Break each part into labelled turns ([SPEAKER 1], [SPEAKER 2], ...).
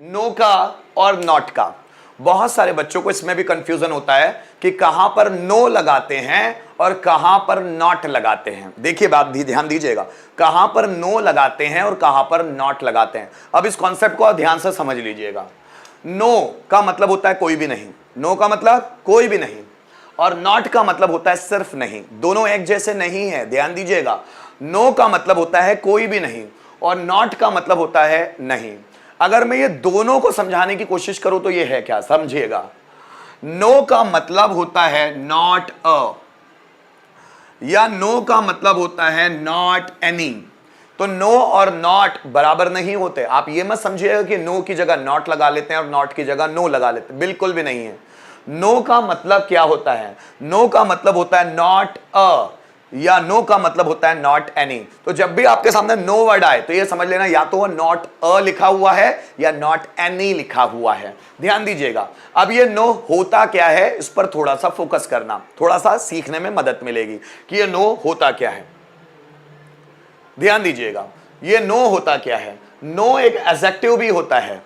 [SPEAKER 1] No का और not का। बहुत सारे बच्चों को इसमें भी कंफ्यूजन होता है कि कहां पर नो लगाते हैं और कहां पर नॉट लगाते हैं। देखिए बात ध्यान दीजिएगा, कहां पर नो लगाते हैं और कहां पर नॉट लगाते हैं। अब इस कॉन्सेप्ट को ध्यान से समझ लीजिएगा। नो का मतलब होता है कोई भी नहीं, नो का मतलब कोई भी नहीं, और नॉट का मतलब होता है सिर्फ नहीं। दोनों एक जैसे नहीं है, ध्यान दीजिएगा। नो का मतलब होता है कोई भी नहीं और नॉट का मतलब होता है नहीं। अगर मैं ये दोनों को समझाने की कोशिश करूं तो ये है क्या, समझिएगा। नो का मतलब होता है नॉट अ, या नो का मतलब होता है नॉट एनी। तो नो और नॉट बराबर नहीं होते। आप ये मत समझिएगा कि नो की जगह नॉट लगा लेते हैं और नॉट की जगह नो लगा लेते हैं, बिल्कुल भी नहीं है। नो का मतलब क्या होता है? नो का मतलब होता है नॉट अ, या नो का मतलब होता है नॉट एनी। तो जब भी आपके सामने नो वर्ड आए तो ये समझ लेना या तो वो नॉट अ लिखा हुआ है या नॉट एनी लिखा हुआ है। ध्यान दीजिएगा। अब ये नो होता क्या है, इस पर थोड़ा सा फोकस करना, थोड़ा सा सीखने में मदद मिलेगी कि ये नो होता क्या है। ध्यान दीजिएगा, ये नो होता क्या है। नो एक एडजेक्टिव भी होता है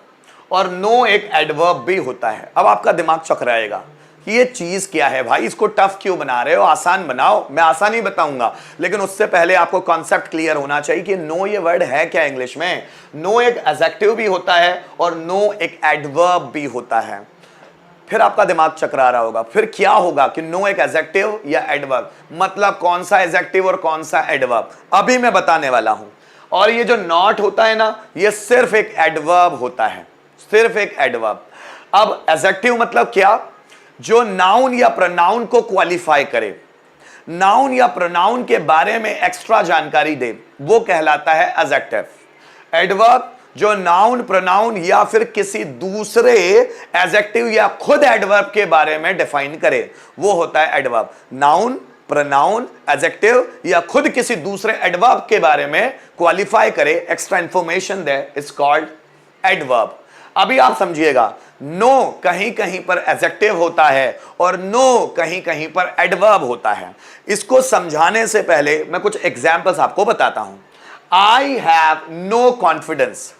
[SPEAKER 1] और नो एक एडवर्ब भी होता है। अब आपका दिमाग चकराएगा कि ये चीज क्या है भाई, इसको टफ क्यों बना रहे हो, आसान बनाओ। मैं आसान ही बताऊंगा, लेकिन उससे पहले आपको कॉन्सेप्ट क्लियर होना चाहिए कि नो ये वर्ड है क्या इंग्लिश में। नो एक एडजेक्टिव भी होता है और नो एक एडवर्ब भी होता है। फिर आपका दिमाग चकरा रहा होगा, फिर क्या होगा कि नो एक एडजेक्टिव या एडवर्ब, मतलब कौन सा एडजेक्टिव और कौन सा एडवर्ब, अभी मैं बताने वाला हूं। और ये जो नॉट होता है ना, ये सिर्फ एक एडवर्ब होता है, सिर्फ एक एडवर्ब। अब एडजेक्टिव मतलब क्या? जो नाउन या प्रोनाउन को क्वालिफाई करे, नाउन या प्रोनाउन के बारे में एक्स्ट्रा जानकारी दे, वो कहलाता है एडजेक्टिव। एडवर्ब जो नाउन प्रोनाउन या फिर किसी दूसरे एडजेक्टिव या खुद एडवर्ब के बारे में डिफाइन करे, वो होता है एडवर्ब। नाउन, प्रोनाउन, एडजेक्टिव या खुद किसी दूसरे एडवर्ब के बारे में क्वालिफाई करे, extra information they, it's called adverb. अभी आप समझिएगा, नो कहीं कहीं पर एडजेक्टिव होता है और नो कहीं कहीं पर एडवर्ब होता है। इसको समझाने से पहले मैं कुछ एग्जाम्पल्स आपको बताता हूं। आई हैव नो कॉन्फिडेंस,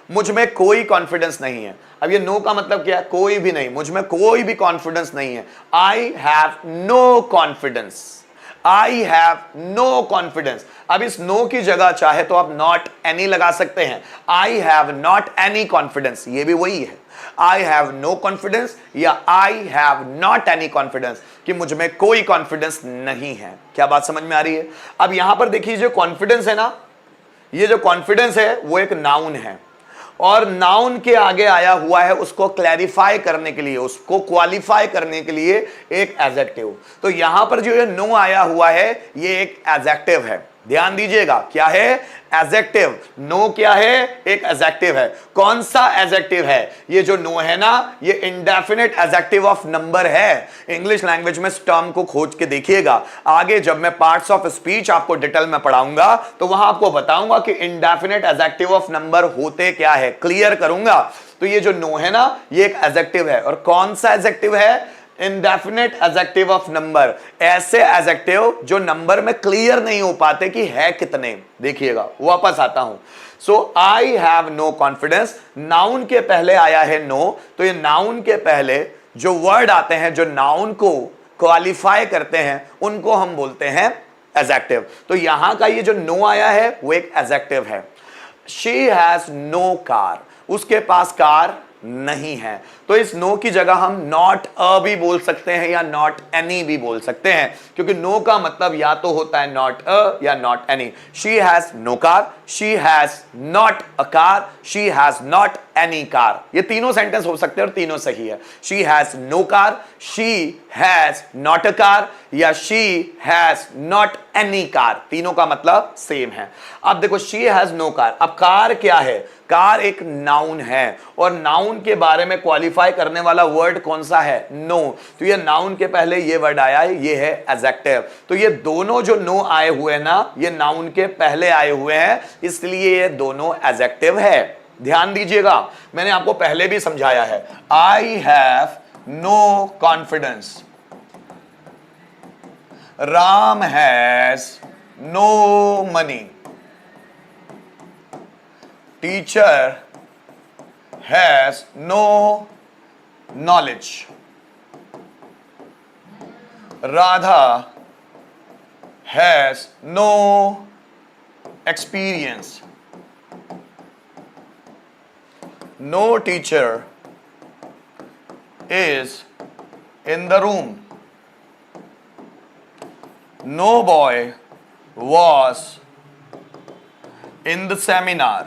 [SPEAKER 1] मुझ में कोई कॉन्फिडेंस नहीं है। अब ये नो का मतलब क्या है? कोई भी नहीं, मुझ में कोई भी कॉन्फिडेंस नहीं है। I have no confidence, I have no confidence. अब इस नो की जगह चाहे तो आप नॉट एनी लगा सकते हैं। I have not any confidence, ये भी वही है। आई हैव नो कॉन्फिडेंस या I have not any confidence, कि मुझ में कोई कॉन्फिडेंस नहीं है। क्या बात समझ में आ रही है? अब यहां पर देखिए, जो कॉन्फिडेंस है ना, ये जो कॉन्फिडेंस है वो एक नाउन है, और नाउन के आगे आया हुआ है उसको क्लैरिफाई करने के लिए, उसको क्वालिफाई करने के लिए एक एडजेक्टिव। तो यहां पर जो ये नो आया हुआ है ये एक एडजेक्टिव है। ध्यान दीजिएगा, क्या है? एडजेक्टिव। नो क्या है? एक एडजेक्टिव है। कौन सा एडजेक्टिव है? ये जो नो है ना, ये इंडेफिनिट एडजेक्टिव ऑफ नंबर है। इंग्लिश लैंग्वेज में इस टर्म को खोज के देखिएगा। आगे जब मैं पार्ट्स ऑफ स्पीच आपको डिटेल में पढ़ाऊंगा तो वहां आपको बताऊंगा कि इंडेफिनिट एडजेक्टिव ऑफ नंबर होते क्या है, क्लियर करूंगा। तो ये जो नो है ना, ये एक एडजेक्टिव है। और कौन सा एडजेक्टिव है? Indefinite adjective of number. ऐसे एडजेक्टिव जो नंबर में क्लियर नहीं हो पाते कि है कितने। देखिएगा, वापस आता हूं। So I have no confidence, noun के पहले आया है नो, तो ये नाउन के पहले जो वर्ड आते हैं जो नाउन को क्वालिफाई करते हैं उनको हम बोलते हैं एडजेक्टिव। तो यहां का ये जो नो आया है वो एक एडजेक्टिव है। शी हैज नो कार, उसके पास कार नहीं है। तो इस नो की जगह हम नॉट अ भी बोल सकते हैं या नॉट एनी भी बोल सकते हैं, क्योंकि नो का मतलब या तो होता है नॉट अ या not any. She has no car, she has not a car, she has not any car. ये तीनों सेंटेंस हो सकते हैं और तीनों सही है। She has no car, she has not a car या she has not any car, तीनों का मतलब सेम है। अब देखो, शी हैज नो कार। अब कार क्या है? कार एक नाउन है, और नाउन के बारे में क्वालिफाई करने वाला वर्ड कौन सा है? नो। तो ये नाउन के पहले ये वर्ड आया है, ये है एडजेक्टिव। तो ये दोनों जो नो आए हुए हैं ना, ये नाउन के पहले आए हुए हैं, इसलिए ये दोनों एडजेक्टिव है। ध्यान दीजिएगा, मैंने आपको पहले भी समझाया है। I have no confidence, Ram has no money, teacher has no knowledge. Radha has no experience. No teacher is in the room. No boy was in the seminar.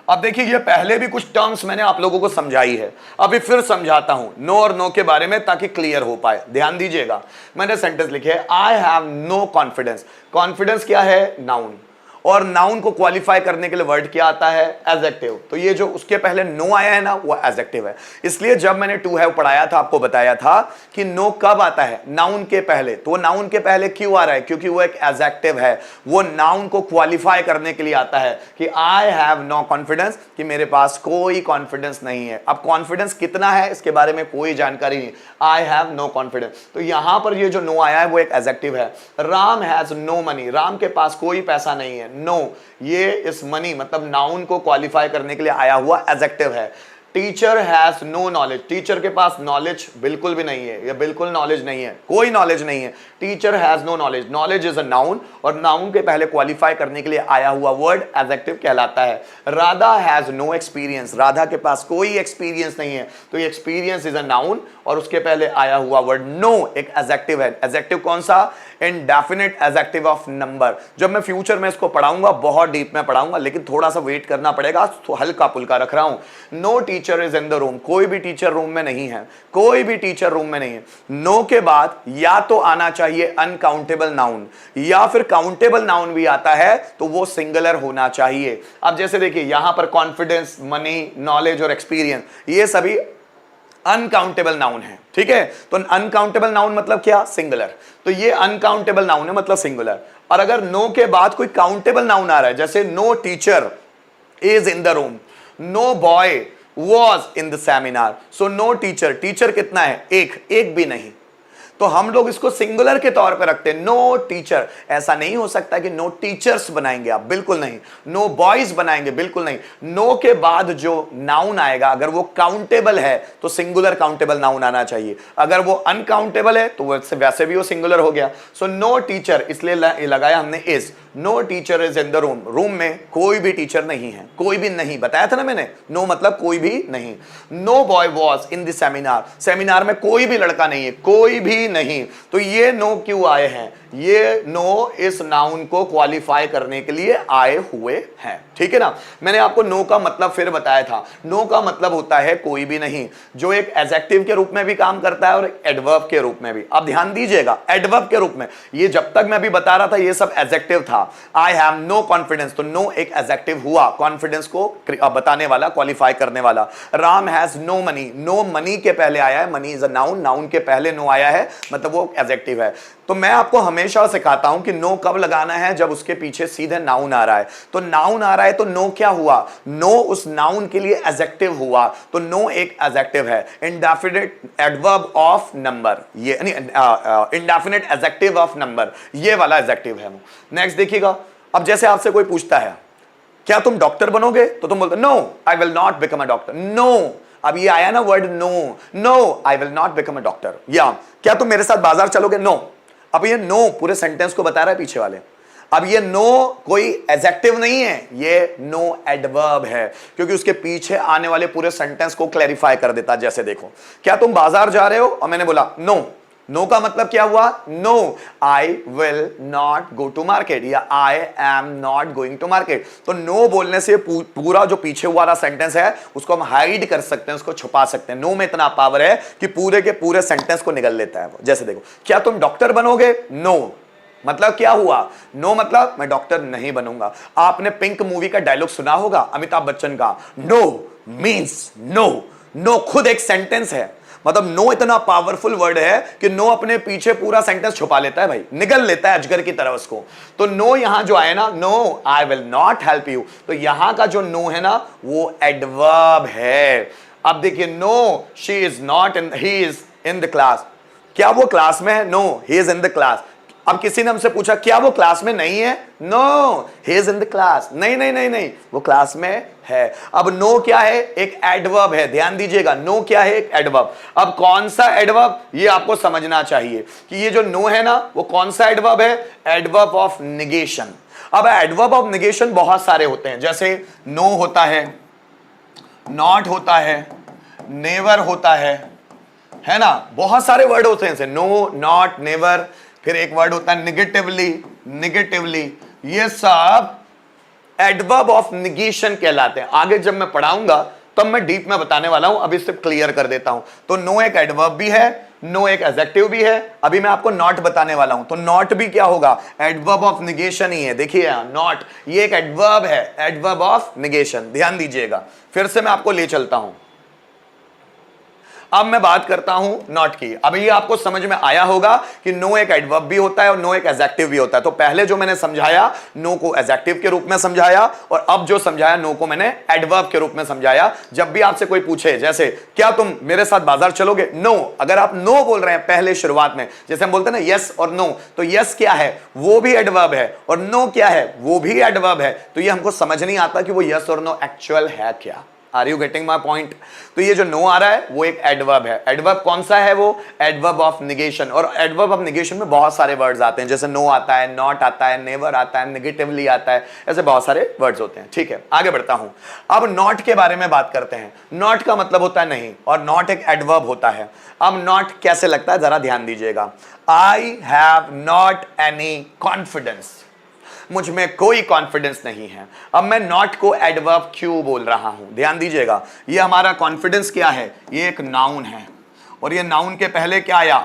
[SPEAKER 1] अब देखिए ये पहले भी कुछ टर्म्स मैंने आप लोगों को समझाई है, अभी फिर समझाता हूं नो और नो के बारे में ताकि क्लियर हो पाए। ध्यान दीजिएगा, मैंने सेंटेंस लिखे है I have no confidence. Confidence क्या है? नाउन। और नाउन को क्वालिफाई करने के लिए वर्ड क्या आता है? एडजेक्टिव। तो ये जो उसके पहले नो आया है ना, वो एडजेक्टिव है। इसलिए जब मैंने टू हैव पढ़ाया था, आपको बताया था कि नो कब आता है? नाउन के पहले। तो वो नाउन के पहले क्यों आ रहा है? क्योंकि वो एक एडजेक्टिव है, वो नाउन को क्वालिफाई करने के लिए आता है कि आई हैव नो कॉन्फिडेंस, कि मेरे पास कोई कॉन्फिडेंस नहीं है। अब कॉन्फिडेंस कितना है इसके बारे में कोई जानकारी नहीं, आई हैव नो कॉन्फिडेंस। तो यहां पर ये जो नो आया है वो एक एडजेक्टिव है। Ram has no money, Ram के पास कोई पैसा नहीं है। नो, ये इस मनी मतलब नाउन को क्वालिफाई करने के लिए आया हुआ एडजेक्टिव है। Teacher has no knowledge, teacher के पास नॉलेज बिल्कुल भी नहीं है, या बिल्कुल नॉलेज नहीं है, कोई नॉलेज नहीं है। Teacher has no knowledge, knowledge is a noun और नाउन के पहले क्वालिफाई करने के लिए आया हुआ वर्ड एडजेक्टिव कहलाता है। Radha has no experience, Radha के पास कोई एक्सपीरियंस नहीं है, तो ये एक्सपीरियंस इज अ नाउन और उसके पहले आया हुआ वर्ड नो एक एडजेक्टिव है। एडजेक्टिव कौन सा? Indefinite adjective of number. जब मैं फ्यूचर में इसको पढ़ाऊंगा, बहुत डीप में पढ़ाऊंगा, लेकिन थोड़ा सा वेट करना पड़ेगा, तो हल्का पुल्का रख रहा हूं। No teacher is in the room, कोई भी टीचर रूम में नहीं है, कोई भी टीचर रूम में नहीं है। नो के बाद या तो आना चाहिए अनकाउंटेबल नाउन, या फिर काउंटेबल नाउन भी आता है तो वो सिंगुलर होना चाहिए। अब जैसे देखिए यहां पर कॉन्फिडेंस, मनी, नॉलेज और एक्सपीरियंस, ये सभी अनकाउंटेबल नाउन है। ठीक है, तो अनकाउंटेबल नाउन मतलब क्या? सिंगुलर। तो ये अनकाउंटेबल नाउन है मतलब सिंगुलर। और अगर नो के बाद कोई काउंटेबल नाउन आ रहा है, जैसे no teacher is in the room, no boy was in the seminar, so no teacher, teacher कितना है? एक भी नहीं, तो हम लोग इसको सिंगुलर के तौर पे रखते हैं, नो टीचर। ऐसा नहीं हो सकता कि नो टीचर्स बनाएंगे आप, बिल्कुल नहीं। नो बॉयज बनाएंगे, बिल्कुल नहीं। नो के बाद जो नाउन आएगा अगर वो काउंटेबल है तो सिंगुलर काउंटेबल नाउन आना चाहिए, अगर वो अनकाउंटेबल है तो वैसे भी वो सिंगुलर हो गया। सो नो टीचर इसलिए लगाया हमने is. No teacher is in the room, room में कोई भी टीचर नहीं है, कोई भी नहीं, बताया था ना मैंने, नो मतलब कोई भी नहीं। No boy was in the seminar, seminar में कोई भी लड़का नहीं है, कोई भी नहीं। तो ये नो क्यों आए हैं? ये नो इस नाउन को क्वालिफाई करने के लिए आए हुए हैं। ठीक है ना, मैंने आपको नो का मतलब फिर बताया था। नो का मतलब होता है कोई भी नहीं, जो एक एडजेक्टिव के रूप में भी काम करता है और एक एडवर्ब के रूप में भी। अब ध्यान दीजिएगा, एडवर्ब के रूप में, ये जब तक मैं अभी बता रहा था ये सब एडजेक्टिव था। आई हैव नो कॉन्फिडेंस, तो नो एक एडजेक्टिव हुआ, कॉन्फिडेंस को बताने वाला, क्वालिफाई करने वाला। Ram has no money, no money के पहले आया है, money is a noun, noun के पहले नो आया है मतलब वो एडजेक्टिव है। तो मैं आपको हमेशा सिखाता हूं कि नो कब लगाना है? जब उसके पीछे सीधे नाउन आ रहा है। तो नाउन आ रहा है तो नो क्या हुआ? नो उस नाउन के लिए एडजेक्टिव हुआ, तो नो एक एडजेक्टिव है, इंडेफिनिट एडवर्ब ऑफ नंबर, ये इंडेफिनिट एडजेक्टिव ऑफ नंबर, ये वाला एडजेक्टिव है। नेक्स्ट देखिएगा, अब जैसे आपसे कोई पूछता है क्या तुम डॉक्टर बनोगे, तो तुम बोलते no I will not become a doctor. No, अब ये आया ना word no, no I will not become a doctor. या क्या तुम मेरे साथ बाजार चलोगे? नो। अब ये नो पूरे सेंटेंस को बता रहा है पीछे वाले। अब ये नो कोई एडजेक्टिव नहीं है, ये नो एडवर्ब है, क्योंकि उसके पीछे आने वाले पूरे सेंटेंस को क्लैरिफाई कर देता। जैसे देखो, क्या तुम बाजार जा रहे हो? और मैंने बोला नो। नो का मतलब क्या हुआ? No I will not go to market, या I am not going to market. तो नो बोलने से पूरा जो पीछे वाला सेंटेंस है उसको हम हाइड कर सकते हैं, उसको छुपा सकते हैं। नो में इतना पावर है कि पूरे के पूरे सेंटेंस को निगल लेता है वो। जैसे देखो, क्या तुम डॉक्टर बनोगे? नो मतलब क्या हुआ? नो मतलब मैं डॉक्टर नहीं बनूंगा। आपने पिंक मूवी का डायलॉग सुना होगा अमिताभ बच्चन का, नो मींस नो। नो खुद एक सेंटेंस है, मतलब नो इतना पावरफुल वर्ड है कि नो अपने पीछे पूरा सेंटेंस छुपा लेता है भाई, निगल लेता है अजगर की तरह उसको। तो नो यहां जो आया ना, no I will not help you, तो यहां का जो नो है ना वो एडवर्ब है। अब देखिए, no she is not in, he is in the class, क्या वो क्लास में है? No he is in the class. अब किसी ने हमसे पूछा क्या वो क्लास में नहीं है? No, he is in the class. नहीं नहीं नहीं नहीं, वो क्लास में है। अब नो क्या है? एक एडवर्ब है, ध्यान दीजिएगा, नो क्या है? एक एडवर्ब। अब कौन सा एडवर्ब, ये आपको समझना चाहिए कि ये जो नो है ना, वो कौन सा एडवर्ब है? Adverb of negation. अब एडवर्ब ऑफ निगेशन बहुत सारे होते हैं, जैसे नो होता है, नॉट होता है, नेवर होता है ना, बहुत सारे वर्ड होते हैं जैसे नो, नॉट, नेवर। फिर एक वर्ड होता है निगेटिवली, निगेटिवली। ये सब एडवर्ब ऑफ निगेशन कहलाते हैं। आगे जब मैं पढ़ाऊंगा तब मैं डीप में बताने वाला हूं, अभी सिर्फ क्लियर कर देता हूं। तो नो एक एडवर्ब भी है, नो एक एडजेक्टिव भी है। अभी मैं आपको नॉट बताने वाला हूं, तो नॉट भी क्या होगा? एडवर्ब ऑफ निगेशन ही है। देखिए यहां नॉट, ये एक एडवर्ब है, एडवर्ब ऑफ निगेशन, ध्यान दीजिएगा। फिर से मैं आपको ले चलता हूं। अब मैं बात करता हूं नॉट की। अब ये आपको समझ में आया होगा कि नो एक एडवर्ब भी होता है और नो एक एडजेक्टिव भी होता है। तो पहले जो मैंने समझाया, नो को एडजेक्टिव के रूप में समझाया, और अब जो समझाया नो को मैंने एडवर्ब के रूप में समझाया। जब भी आपसे कोई पूछे जैसे क्या तुम मेरे साथ बाजार चलोगे? नो। अगर आप नो बोल रहे हैं पहले शुरुआत में, जैसे हम बोलते हैं ना यस और नो, तो यस क्या है? वो भी एडवर्ब है, और नो क्या है? वो भी एडवर्ब है। तो ये हमको समझ नहीं आता कि वो यस और नो एक्चुअल है क्या। Are you getting my point? तो ये जो नो आ रहा है वो एक एडवर्ब है। एडवर्ब कौन सा है? वो एडवर्ब ऑफ निगेशन। और एडवर्ब ऑफ निगेशन में बहुत सारे वर्ड्स आते हैं, जैसे नो आता है, नॉट आता है, नेवर आता है, निगेटिवली आता है, ऐसे बहुत सारे वर्ड्स होते हैं। ठीक है, आगे बढ़ता हूं। अब नॉट के बारे में बात करते हैं। नॉट का मतलब होता है नहीं, और नॉट एक एडवर्ब होता है। अब नॉट कैसे लगता है जरा ध्यान दीजिएगा। I have not any confidence, मुझ में कोई कॉन्फिडेंस नहीं है। अब मैं नॉट को एडवर्ब क्यों बोल रहा हूं? ध्यान दीजिएगा, ये हमारा कॉन्फिडेंस क्या है? ये एक नाउन है, और ये नाउन के पहले क्या आया?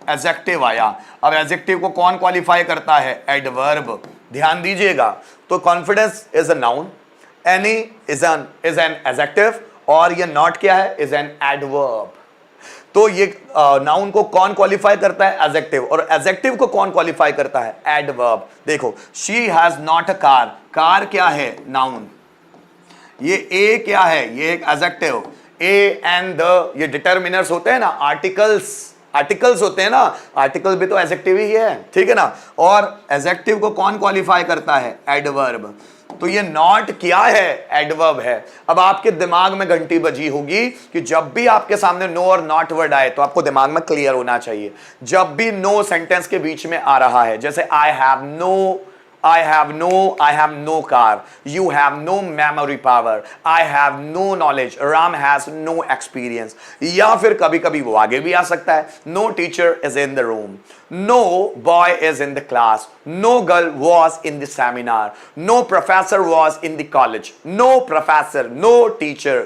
[SPEAKER 1] एडजेक्टिव आया। अब एडजेक्टिव को कौन क्वालिफाई करता है? एडवर्ब। ध्यान दीजिएगा, तो confidence is a noun, any is an adjective, और ये नॉट क्या है? Is an adverb. तो ये नाउन को कौन क्वालिफाई करता है? एडजेक्टिव। और एडजेक्टिव को कौन क्वालिफाई करता है? एडवर्ब। देखो, she has not a car, car क्या है? नाउन। ये ए क्या है? ये एक एडजेक्टिव। ए एंड द, ये डिटरमिनर्स होते हैं ना, आर्टिकल्स, आर्टिकल्स होते हैं ना, आर्टिकल भी तो एडजेक्टिव ही है, ठीक है ना। और एडजेक्टिव को कौन क्वालिफाई करता है? एडवर्ब। तो ये नॉट क्या है? एडवर्ब है। अब आपके दिमाग में घंटी बजी होगी कि जब भी आपके सामने नो और नॉट वर्ड आए तो आपको दिमाग में क्लियर होना चाहिए। जब भी नो सेंटेंस के बीच में आ रहा है, जैसे I have no, I have no car, you have no memory power, I have no knowledge, Ram has no experience, या फिर कभी कभी वो आगे भी आ सकता है, no teacher is in the room, no boy is in the class, no girl was in the seminar, no professor was in the college, no professor, no teacher,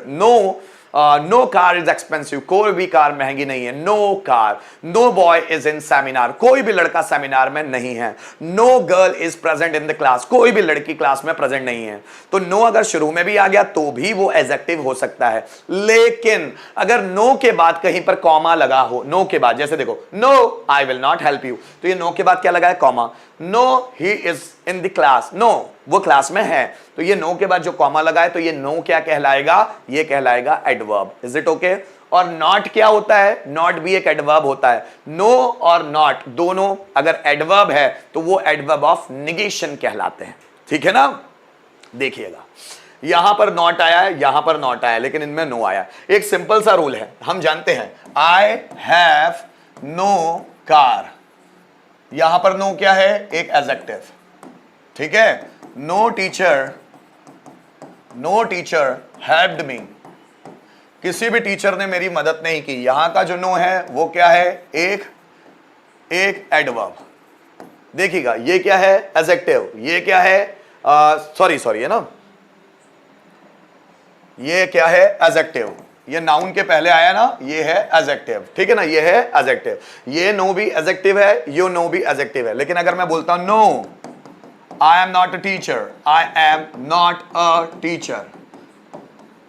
[SPEAKER 1] no car is expensive, कोई भी car महंगी नहीं है, no car. No boy is in seminar, कोई भी लड़का seminar में नहीं है। No girl is present in the class, कोई भी लड़की क्लास में प्रेजेंट नहीं है। तो नो अगर शुरू में भी आ गया तो भी वो एडजेक्टिव हो सकता है। लेकिन अगर नो के बाद कहीं पर कॉमा लगा हो, नो के बाद, जैसे देखो no I will not help you, तो ये नो के बाद क्या लगा है? Comma. No he is in the class, no वो क्लास में है, तो ये नो के बाद जो कॉमा लगा है, तो ये नो क्या कहलाएगा? ये कहलाएगा एडवर्ब। Is it okay? और नॉट क्या होता है? नॉट भी एक एडवर्ब होता है। नो और नॉट दोनों अगर एडवर्ब है तो वो एडवर्ब ऑफ निगेशन कहलाते हैं, ठीक है ना। देखिएगा, यहां पर नॉट आया है, यहां पर नॉट आया, लेकिन इनमें नो आया। एक सिंपल सा रूल है, हम जानते हैं, आई हैव नो कार, यहां पर नो क्या है? एक एडजेक्टिव, ठीक है। नो टीचर हेल्प्ड मी, किसी भी टीचर ने मेरी मदद नहीं की। यहां का जो नो है वो क्या है? एक एडवर्ब। देखिएगा, ये क्या है? एडजेक्टिव। ये क्या है? सॉरी है ना, ये क्या है? एडजेक्टिव। ये नाउन के पहले आया ना, ये है एडजेक्टिव, ठीक है ना, ये है एडजेक्टिव। ये नो भी एडजेक्टिव है, ये नो भी एडजेक्टिव है। लेकिन अगर मैं बोलता हूं no I am not a teacher, I am not a teacher,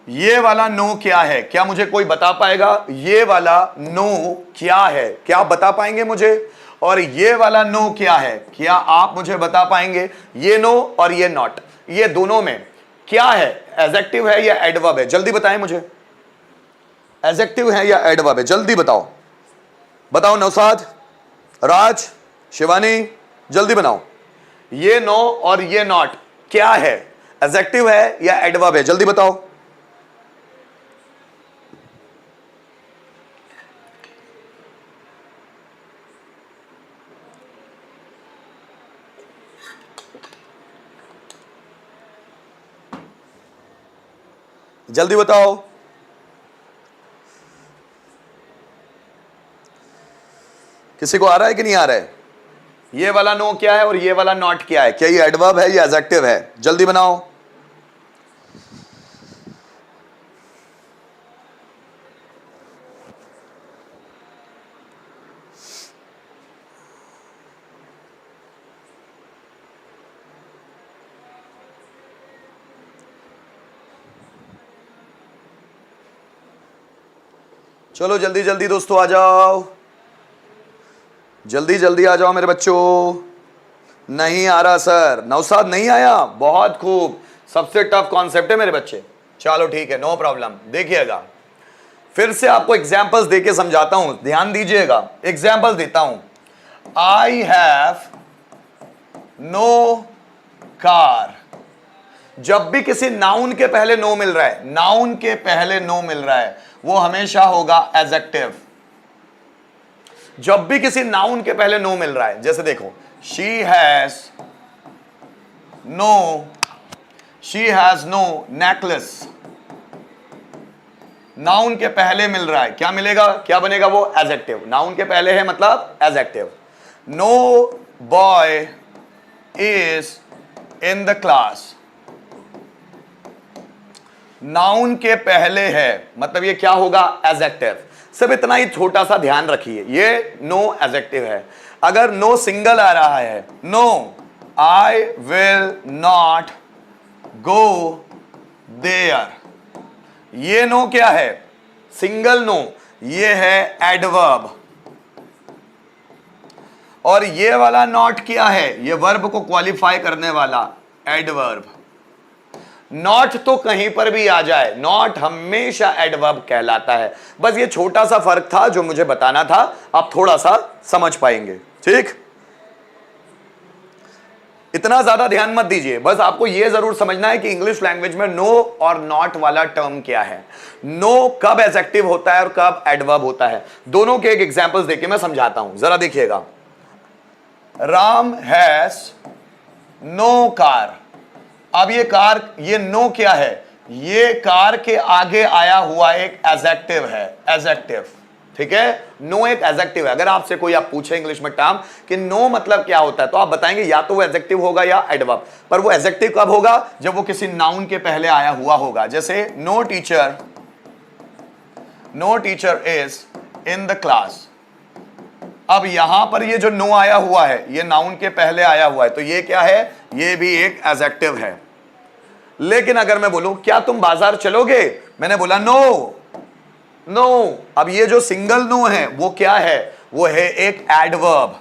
[SPEAKER 1] ये वाला नो क्या है? क्या मुझे कोई बता पाएगा? ये वाला नो क्या है? क्या आप बता पाएंगे मुझे? और ये वाला नो क्या है? क्या आप मुझे बता पाएंगे? ये नो और ये नॉट, ये दोनों में क्या है? एडजेक्टिव है या एडवर्ब है? जल्दी बताएं मुझे, एडजेक्टिव है या एडवर्ब है? जल्दी बताओ, बताओ नौसाद, राज, शिवानी, जल्दी बनाओ। ये नो और ये नॉट क्या है, एडजेक्टिव है या एडवर्ब है, जल्दी बताओ। जल्दी बताओ। किसी को आ रहा है कि नहीं आ रहा है? ये वाला नो क्या है और ये वाला नॉट क्या है? क्या ये एडवर्ब है या एडजेक्टिव है? जल्दी बनाओ। चलो जल्दी जल्दी दोस्तों आ जाओ, जल्दी जल्दी आ जाओ मेरे बच्चों। नहीं आ रहा सर, नौसाद नहीं आया, बहुत खूब, सबसे टफ कॉन्सेप्ट है मेरे बच्चे। चलो ठीक है, नो प्रॉब्लम। देखिएगा फिर से आपको एग्जांपल्स देके समझाता हूं, ध्यान दीजिएगा। एग्जांपल देता हूं, आई हैव नो कार। जब भी किसी नाउन के पहले नो मिल रहा है, नाउन के पहले नो मिल रहा है, वो हमेशा होगा एडजेक्टिव। जब भी किसी नाउन के पहले नो मिल रहा है, जैसे देखो, she has no necklace, noun के पहले मिल रहा है, क्या मिलेगा, क्या बनेगा वो, एडजेक्टिव। नाउन के पहले है मतलब adjective. No boy is in the class, noun के पहले है मतलब ये क्या होगा, एडजेक्टिव। सिर्फ इतना ही छोटा सा ध्यान रखिए, ये नो एडजेक्टिव है। अगर नो सिंगल आ रहा है, no I will not go there, ये नो क्या है, सिंगल नो, ये है एडवर्ब। और ये वाला नॉट क्या है, ये वर्ब को क्वालिफाई करने वाला एडवर्ब। नॉट तो कहीं पर भी आ जाए, नॉट हमेशा एडवर्ब कहलाता है। बस ये छोटा सा फर्क था जो मुझे बताना था, आप थोड़ा सा समझ पाएंगे। ठीक, इतना ज्यादा ध्यान मत दीजिए, बस आपको यह जरूर समझना है कि इंग्लिश लैंग्वेज में नो और नॉट वाला टर्म क्या है। नो कब एडजेक्टिव होता है और कब एडवर्ब होता है, दोनों के एक एग्जांपल्स देके मैं समझाता हूं, जरा देखिएगा। Ram has no car. अब ये कार, ये नो क्या है, ये कार के आगे आया हुआ एक एडजेक्टिव है, एडजेक्टिव। ठीक है, नो एक एडजेक्टिव है। अगर आपसे कोई आप पूछे इंग्लिश में टर्म कि नो मतलब क्या होता है, तो आप बताएंगे या तो वो एडजेक्टिव होगा या एडवर्ब। पर वो एडजेक्टिव कब होगा, जब वो किसी नाउन के पहले आया हुआ होगा। जैसे no teacher is in the class. अब यहां पर ये जो नो आया हुआ है, ये नाउन के पहले आया हुआ है, तो ये क्या है, ये भी एक एडजेक्टिव है। लेकिन अगर मैं बोलूं क्या तुम बाजार चलोगे, मैंने बोला नो। अब ये जो सिंगल नो है वो क्या है, वो है एक एडवर्ब।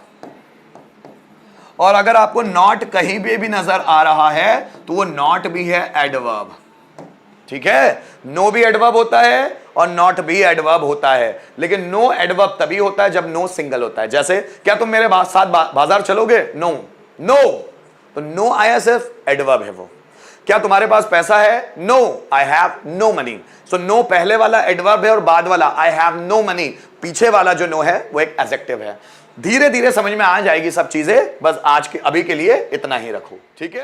[SPEAKER 1] और अगर आपको नॉट कहीं भी नजर आ रहा है तो वो नॉट भी है एडवर्ब। ठीक है, नो भी एडवर्ब होता है और नॉट भी एडवर्ब होता है, लेकिन नो एडवर्ब तभी होता है जब नो सिंगल होता है। जैसे क्या तुम मेरे साथ बाजार चलोगे, नो। तो नो आया सिर्फ एडवर्ब है वो। क्या तुम्हारे पास पैसा है, no, I have no money. So no पहले वाला एडवर्ब है और बाद वाला आई हैव नो मनी, पीछे वाला जो नो है वो एक एडजेक्टिव है। धीरे धीरे समझ में आ जाएगी सब चीजें, बस आज के अभी के लिए इतना ही रखो। ठीक है।